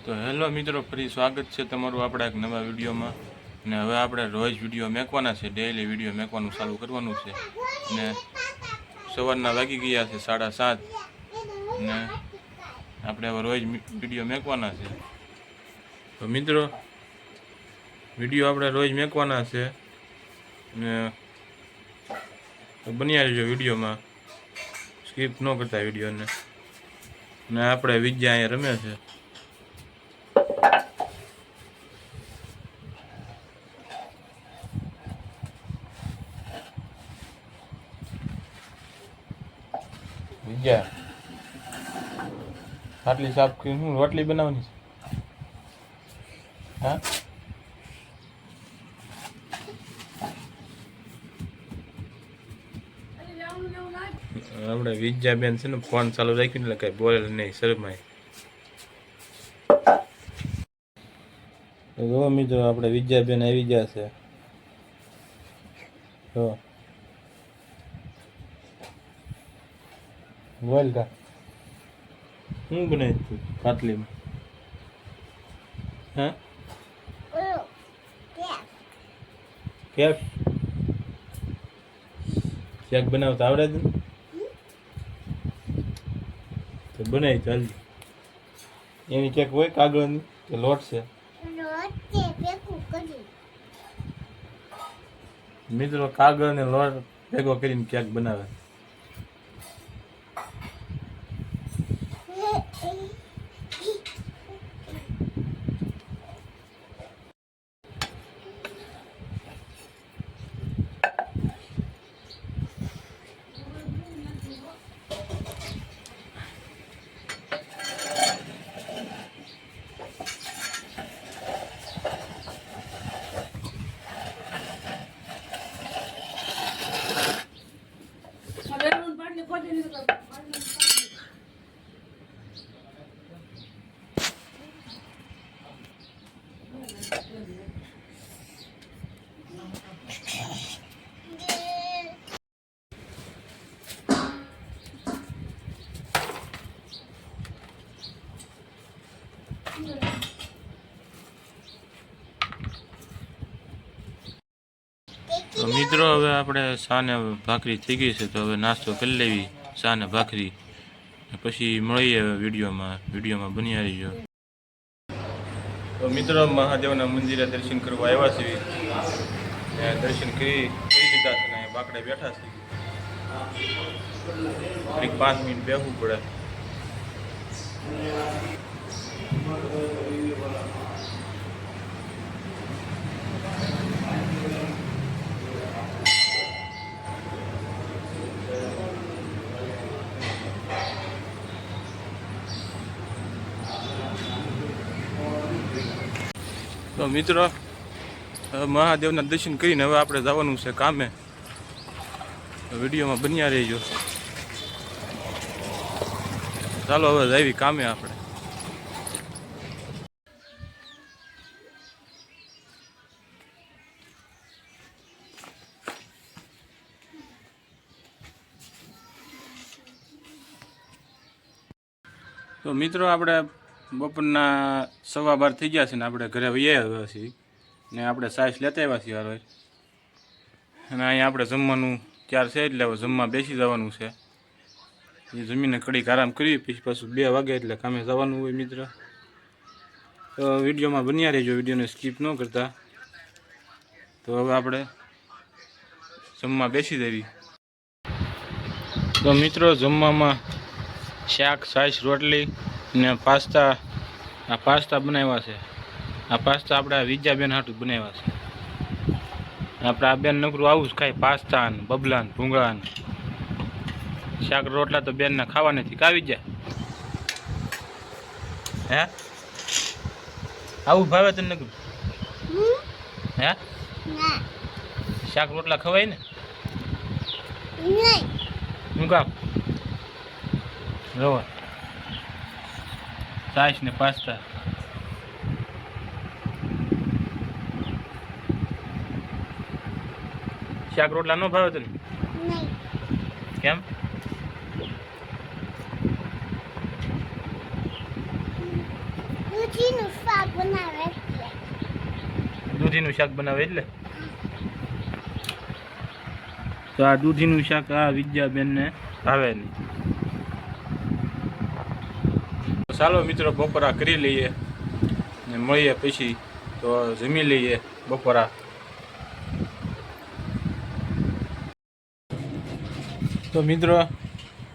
તો હેલો મિત્રો, ફરી સ્વાગત છે તમારું આપણા એક નવા વિડીયોમાં. ને હવે આપણે રોજ વિડીયો મેકવાના છે, ડેઈલી વિડીયો મેકવાનું ચાલુ કરવાનું છે. ને સવારના વાગી ગયા છે 7:30 ને આપણે હવે રોજ વિડીયો મેકવાના છે. તો મિત્રો, વિડીયો આપણે રોજ મેકવાના છે ને બન્યા રહેજો વિડીયોમાં, સ્કીપ ન કરતા વિડીયોને. ને આપણે વિજ્ઞા અહીંયા રમે છે. વિજ્ઞા આટલી સાફ કરી હું રોટલી બનાવવાની છે? હા, આપણે વિજ્ઞાબેન છે ને ફોન ચાલુ રાખ્યું એટલે કઈ બોલે નહીં, શરમાય. જો મિત્રો, આપણે વિજ્ઞાબેન આવી ગયા છે. તો બોલ કા શું બનાવી તું પાટલીમાં? હા, કેક કેક બનાવતા આવડે છે? તો બનાવી ચાલજી. એની કેક હોય કાગળની કે લોટ છે? મિત્રો, કાગળ ને લોટ ભેગો કરીને કેક બનાવે. તો મિત્રો, હવે આપણે સાને ભાખરી થઈ ગઈ છે, તો હવે નાસ્તો કરી લેવી સાને ભાખરી. પછી મળીએ વિડીયોમાં બન્યા રહીજો. તો મિત્રો, મહાદેવના મંદિરે દર્શન કરવા આવ્યા છીએ. દર્શન કરી લીધા છે ને બાકડે બેઠા છીએ. 5 મિનિટ બેસવું પડે. તો મિત્રો, મહાદેવના દર્શન કરીને હવે આપણે જવાનું છે કામે. વિડીયોમાં બન્યા રહેજો. ચાલો હવે જાવી કામે આપણે. તો મિત્રો, આપણે બપોરના 12:15 થઈ ગયા છે ને આપણે ઘરે વહી આવ્યા છીએ. ને આપણે સાઈસ લેતા આવ્યા છીએ હારો. અને અહીંયા આપણે જમવાનું તૈયાર છે એટલે હવે જમવા બેસી જવાનું છે. એ જમીને કડીક આરામ કરી પછી પાછું 2 વાગે એટલે કામે જવાનું હોય મિત્ર. તો વિડીયોમાં બન્યા રહેજો, વિડીયોને સ્કીપ ન કરતા. તો હવે આપણે જમવા બેસી જવી. તો મિત્રો, જમવામાં શાક, છાશ, રોટલી ને પાસ્તા. આ પાસ્તા બનાવ્યા છે. આ પાસ્તા આપણે વિજ્ઞાબેન હાટું બનાવ્યા છે. આપણે આ બેન નકરું આવું જ ખાય, પાસ્તા ને બબલા ને ભૂંગળા ને શાક રોટલા. તો બેનને ખાવા નથી કાવી જાય. હે, આવું ભાવે તને નકરું? હે, શાક રોટલા ખવાય ને? હું કામ રવા છાશ ને પાસ્તા. શાક રોટલા ન ભાવે તને? કેમ? દૂધીનું શાક બનાવે એટલે. દૂધીનું શાક બનાવે એટલે તો આ દૂધીનું શાક આ વિદ્યાબેનને ભાવે નહીં. તો ચાલો મિત્રો બપોરા કરી લઈએ ને મળીએ પછી. તો જમી લઈએ બપોરા. તો મિત્રો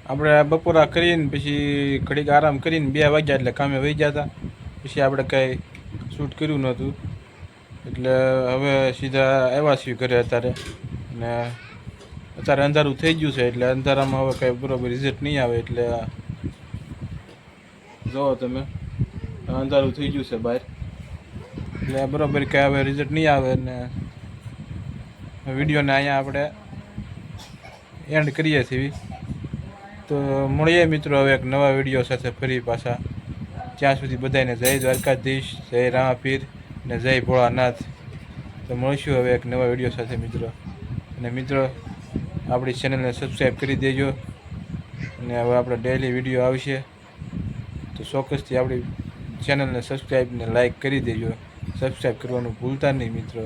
આપણે બપોરા કરીને પછી ઘડીક આરામ કરીને 2 વાગ્યા એટલે કામે વહી ગયા હતા. પછી આપણે કાંઈ શૂટ કર્યું નહોતું એટલે હવે સીધા આવ્યા છીએ ઘરે અત્યારે. ને અત્યારે અંધારું થઈ ગયું છે એટલે અંધારામાં હવે કાંઈ બરોબર રિઝલ્ટ નહીં આવે. એટલે જુઓ તમે અંધારું થઈ ગયું છે બહાર એટલે બરોબર કાંઈ હવે રિઝલ્ટ નહીં આવે. ને વિડીયોને અહીંયા આપણે એન્ડ કરીએ છીએ. તો મળીએ મિત્રો હવે એક નવા વિડીયો સાથે ફરી પાછા. ત્યાં સુધી બધાને જય દ્વારકાધીશ, જય રામાપીર ને જય ભોળાનાથ. તો મળીશું હવે એક નવા વિડીયો સાથે મિત્રો. અને મિત્રો આપણી ચેનલને સબસ્ક્રાઈબ કરી દેજો. અને હવે આપણે ડેઈલી વિડીયો આવશે તો ચોક્કસથી આપણી ચેનલને સબસ્ક્રાઈબ ને લાઈક કરી દેજો. સબસ્ક્રાઈબ કરવાનું ભૂલતા નહીં મિત્રો.